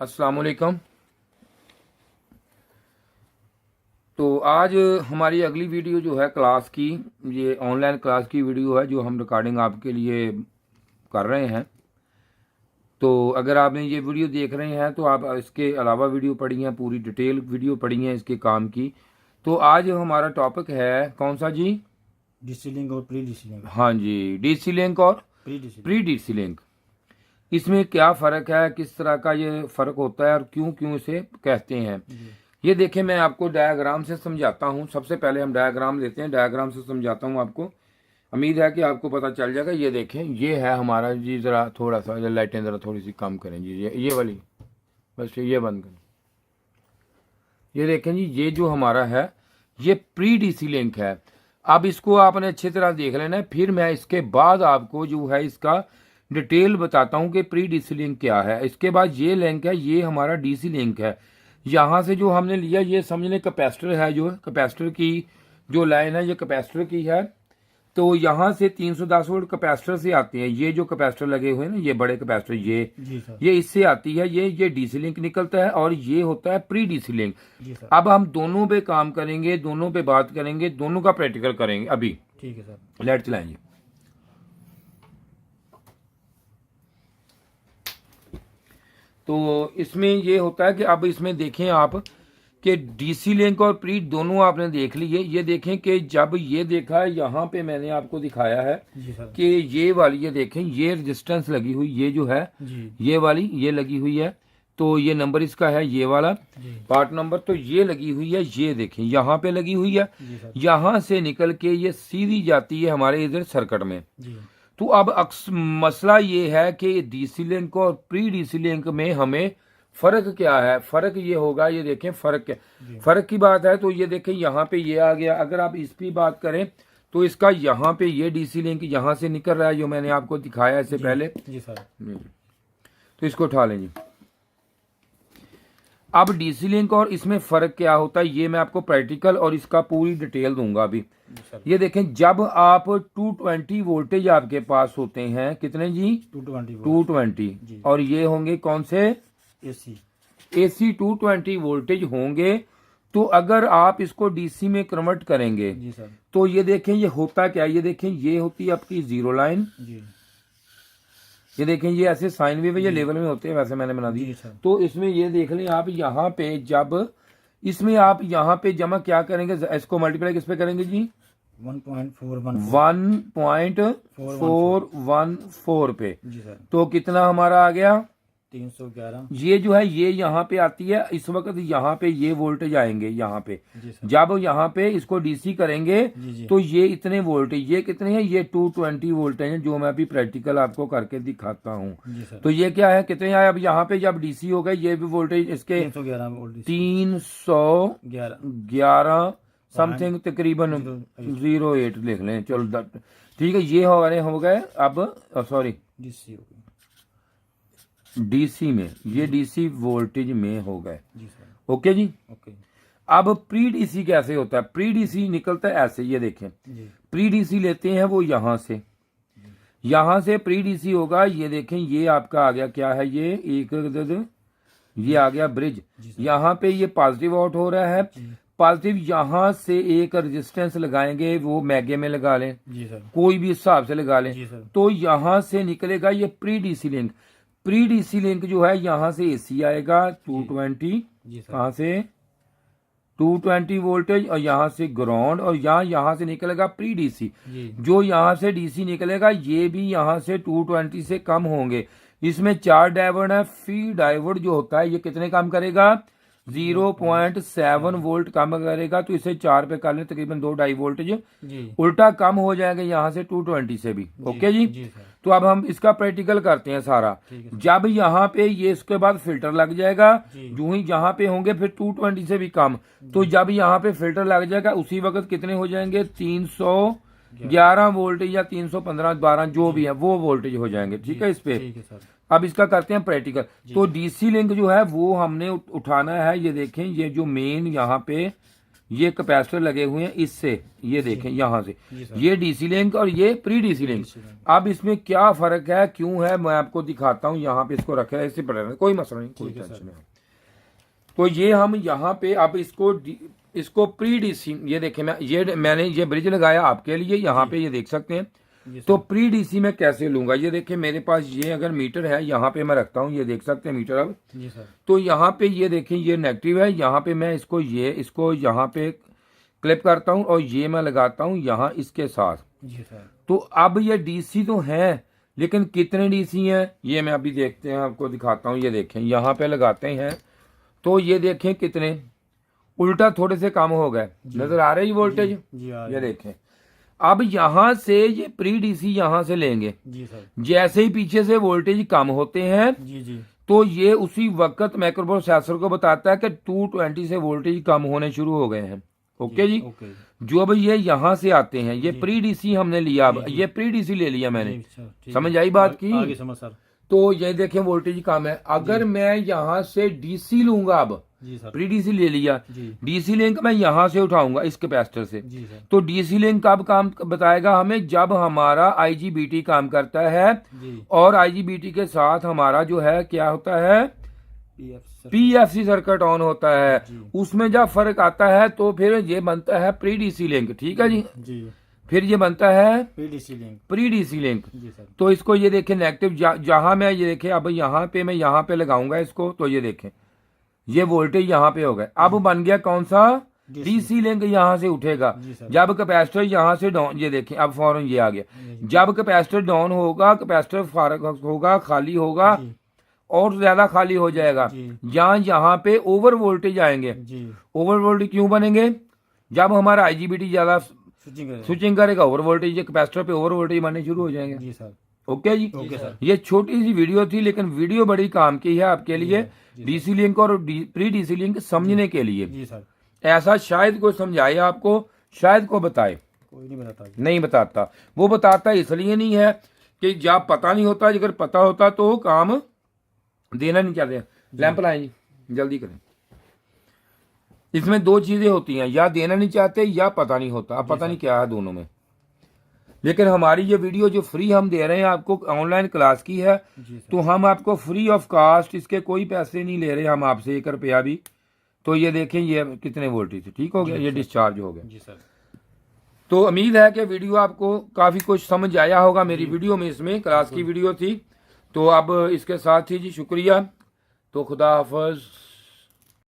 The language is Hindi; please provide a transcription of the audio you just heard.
अस्सलाम वालेकुम। तो आज हमारी अगली वीडियो जो है क्लास की, ये ऑनलाइन क्लास की वीडियो है जो हम रिकॉर्डिंग आपके लिए कर रहे हैं। तो अगर आपने ये वीडियो देख रहे हैं तो आप इसके अलावा वीडियो पढ़ी हैं, पूरी डिटेल वीडियो पढ़ी हैं इसके काम की। तो आज हमारा टॉपिक है कौन सा जी? डीसी लिंक और प्री डीसी लिंक। हाँ जी, डीसी लिंक और प्री डीसी लिंक। इसमें क्या फ़र्क है, किस तरह का ये फ़र्क होता है और क्यों क्यों इसे कहते हैं, ये देखें। मैं आपको डायग्राम से समझाता हूँ। सबसे पहले हम डायग्राम लेते हैं, डायग्राम से समझाता हूँ आपको। उम्मीद है कि आपको पता चल जाएगा। ये देखें, ये है हमारा जी। ज़रा थोड़ा सा लाइटें ज़रा थोड़ी सी कम करें जी, ये वाली बस ये बंद करें। ये देखें जी, ये जो हमारा है ये प्री डीसी लिंक है। अब इसको आपने अच्छी तरह देख लेना है, फिर मैं इसके बाद आपको जो है इसका डिटेल बताता हूँ कि प्री डीसी लिंक क्या है। इसके बाद ये लिंक है, ये हमारा डीसी लिंक है। यहाँ से जो हमने लिया ये समझ लें कैपेसिटर है, जो कैपेसिटर की जो लाइन है ये कैपेसिटर की है। तो यहाँ से 310 वोल्ट कैपेसिटर से आते हैं। ये जो कैपेसिटर लगे हुए हैं ना, ये बड़े कैपेसिटर, ये इससे आती है। ये डीसी लिंक निकलता है और ये होता है प्री डीसी लिंक। अब हम दोनों पे काम करेंगे, दोनों पे बात करेंगे, दोनों का प्रैक्टिकल करेंगे अभी। ठीक है सर। लाइट चलाएंगे। तो इसमें ये होता है कि अब इसमें देखें आप कि डीसी लिंक और प्री दोनों आपने देख लिए। ये देखें कि जब ये देखा है, यहाँ पे मैंने आपको दिखाया है कि ये वाली, ये देखें, ये रेजिस्टेंस लगी हुई, ये जो है ये वाली ये लगी हुई है। तो ये नंबर इसका है, ये वाला पार्ट नंबर। तो ये लगी हुई है, ये देखें यहाँ पे लगी हुई है। यहाँ से निकल के ये सीधी जाती है हमारे इधर सर्किट में। तो अब मसला ये है कि डीसी लिंक और प्री डीसी लिंक में हमें फर्क क्या है। फर्क ये होगा, ये देखें फर्क क्या, फर्क की बात है। तो ये देखें यहाँ पे ये आ गया। अगर आप इस पे बात करें तो इसका यहाँ पे ये डीसी लिंक यहाँ से निकल रहा है, जो मैंने आपको दिखाया इससे पहले। जी सर। तो इसको उठा लेंगे। अब डीसी लिंक और इसमें फर्क क्या होता है ये मैं आपको प्रैक्टिकल और इसका पूरी डिटेल दूंगा अभी। ये देखें, जब आप 220 वोल्टेज आपके पास होते हैं, कितने जी? 220। और ये होंगे कौन से? एसी 220 वोल्टेज होंगे। तो अगर आप इसको डीसी में कन्वर्ट करेंगे जी सर, तो ये देखें ये होता क्या है। ये देखें, ये होती है आपकी जीरो लाइन। ये देखें, ये ऐसे साइन वेव ये लेवल में होते हैं, वैसे मैंने बना दी। तो इसमें ये देख लें आप, यहाँ पे जब इसमें आप यहाँ पे जमा क्या करेंगे, इसको मल्टीप्लाई किस पे करेंगे जी? 1.414 पे। जी सर। तो कितना हमारा आ गया? 311। ये जो है ये यहाँ पे आती है। इस वक्त यहाँ पे ये वोल्टेज आएंगे यहाँ पे। जब यहाँ पे इसको डीसी करेंगे तो ये इतने वोल्टेज, ये कितने हैं? ये 220 वोल्टेज हैं, जो मैं अभी प्रैक्टिकल आपको करके दिखाता हूँ। तो ये क्या है, कितने आए? अब यहाँ पे जब डीसी हो गए ये भी वोल्टेज इसके 311 समथिंग, तकरीबन 08 लिख लें। चलो ठीक है, ये हो गए। अब सॉरी, डीसी में, ये डीसी वोल्टेज में हो गए। ओके जी, ओके। अब प्री डीसी कैसे होता है? प्री डीसी निकलता है ऐसे, ये देखें। प्री डीसी लेते हैं वो यहाँ से प्री डीसी होगा। ये देखें, ये आपका आ गया, क्या है ये? ये आ गया ब्रिज। यहाँ पे ये पॉजिटिव आउट हो रहा है। पॉजिटिव यहाँ से एक रेजिस्टेंस लगाएंगे, वो मैगे में लगा लें, कोई भी हिसाब से लगा लें। तो यहाँ से निकलेगा ये pre DC link. Pre DC link जो है यहाँ से एसी आएगा 220, कहाँ से? 220 वोल्टेज, और यहाँ से ग्राउंड, और यहाँ से निकलेगा प्री डीसी। जो यहाँ से डीसी निकलेगा ये भी यहाँ से 220 से कम होंगे। इसमें 4 डायोड है। फी डायोड जो होता है ये कितने काम करेगा? 0.7 वोल्ट कम करेगा। तो इसे 4 पे कर लें, तकरीबन 2-2.5 वोल्टेज उल्टा कम हो जाएगा यहाँ से 220 से भी। ओके जी। तो अब हम इसका प्रैक्टिकल करते हैं सारा। जब यहाँ पे ये इसके बाद फिल्टर लग जाएगा, जो ही यहाँ पे होंगे फिर 220 से भी कम। तो जब यहाँ पे फिल्टर लग जाएगा उसी वक्त कितने हो जाएंगे? 311 वोल्टेज या 315-12 जो भी है वो वोल्टेज हो जाएंगे। ठीक है इस पे। अब इसका करते हैं प्रैक्टिकल। तो डीसी लिंक जो है वो हमने उठाना है। ये देखें, ये जो मेन यहाँ पे ये कैपेसिटर लगे हुए हैं इससे, ये देखें यहाँ से, जी सर। ये डीसी लिंक और ये प्री डीसी लिंक। अब इसमें क्या फर्क है, क्यों है, मैं आपको दिखाता हूँ। यहाँ पे इसको रखे है, इससे पढ़ कोई मसला नहीं, कोई टेंशन नहीं। तो ये हम यहाँ पे अब इसको प्री डीसी, ये देखें मैंने ये ब्रिज लगाया आपके लिए, यहाँ पे ये देख सकते हैं। तो प्री डीसी में कैसे लूंगा, ये देखिए मेरे पास ये अगर मीटर है यहाँ पे मैं रखता हूँ, ये देख सकते हैं मीटर। अब जी सर। तो यहाँ पे ये देखें ये नेगेटिव है, यहाँ पे मैं इसको यहाँ पे क्लिप करता हूँ और ये मैं लगाता हूँ यहाँ इसके साथ। जी सर। तो अब ये डीसी तो है, लेकिन कितने डीसी हैं ये मैं अभी देखते हैं, आपको दिखाता हूँ। ये देखें यहाँ पे लगाते हैं तो ये देखें कितने उल्टा थोड़े से कम हो गए, नजर आ रही है वोल्टेज। जी आ ये देखें अब यहाँ से ये प्री डीसी यहाँ से लेंगे, जी सर। जैसे ही पीछे से वोल्टेज कम होते हैं जी जी। तो ये उसी वक्त माइक्रोप्रोसेसर को बताता है कि 220 से वोल्टेज कम होने शुरू हो गए हैं। ओके जी। ओके। जो अब ये यहाँ से आते हैं, ये प्री डीसी हमने लिया, अब ये प्री डीसी ले लिया मैंने, समझ आई बात की। आगे समझ सर। तो ये देखें वोल्टेज कम है, अगर मैं यहाँ से डीसी लूंगा, अब जी सर। प्री डीसी ले लिया, जी। डीसी लिंक मैं यहाँ से उठाऊंगा इस कैपेसिटर से। जी सर। तो डीसी लिंक कब काम बताएगा हमें, जब हमारा आईजीबीटी काम करता है जी। और आईजीबीटी के साथ हमारा जो है क्या होता है, पीएफसी सर्किट ऑन होता है। उसमें जब फर्क आता है तो फिर ये बनता है प्री डीसी लिंक। ठीक है जी। जी। फिर ये बनता है pre DC link. Pre DC link. जी सर। तो इसको ये देखें नेगेटिव जहां मैं ये देखें, अब यहाँ पे मैं यहाँ पे लगाऊंगा इसको, तो ये देखें ये वोल्टेज यहाँ पे हो गए। अब बन गया कौन सा, डीसी लिंक यहाँ से उठेगा। जब कैपेसिटर यहाँ से डाउन, ये देखें अब फौरन ये आ गया, जब कैपेसिटर डाउन होगा, कैपेसिटर फारग होगा, खाली होगा और ज्यादा खाली हो जाएगा, यहाँ पे ओवर वोल्टेज आएंगे। ओवर वोल्टेज क्यों बनेंगे, जब हमारा आईजीबीटी ज्यादा स्विचिंग करेगा ओवर वोल्टेज, कैपेसिटर पे ओवर वोल्टेज बनने शुरू हो जाएंगे। जी सर। ओके जी। Okay sir. ये छोटी सी वीडियो थी, लेकिन वीडियो बड़ी काम की है आपके लिए, डीसी लिंक और प्री डीसी लिंक समझने के लिए। जी सर। ऐसा शायद कोई समझाए आपको, शायद को बताए, कोई नहीं बताता। नहीं बताता। वो बताता इसलिए नहीं है कि जब पता नहीं होता, अगर पता होता तो काम देना नहीं चाहते। लैंप लाएं जी, जल्दी करें। इसमें दो चीजें होती हैं, या देना नहीं चाहते या पता नहीं होता। अब पता नहीं क्या है दोनों में। लेकिन हमारी ये वीडियो जो फ्री हम दे रहे हैं आपको, ऑनलाइन क्लास की है, तो हम आपको फ्री ऑफ कास्ट, इसके कोई पैसे नहीं ले रहे हम आपसे, 1 रुपया भी। तो ये देखें ये कितने वोल्टेज थे, ठीक हो गया, ये डिस्चार्ज हो गया। जी सर। तो उम्मीद है कि वीडियो आपको काफी कुछ समझ आया होगा मेरी वीडियो में। इसमें क्लास की वीडियो थी। तो अब इसके साथ ही जी शुक्रिया। तो खुदा हाफिज।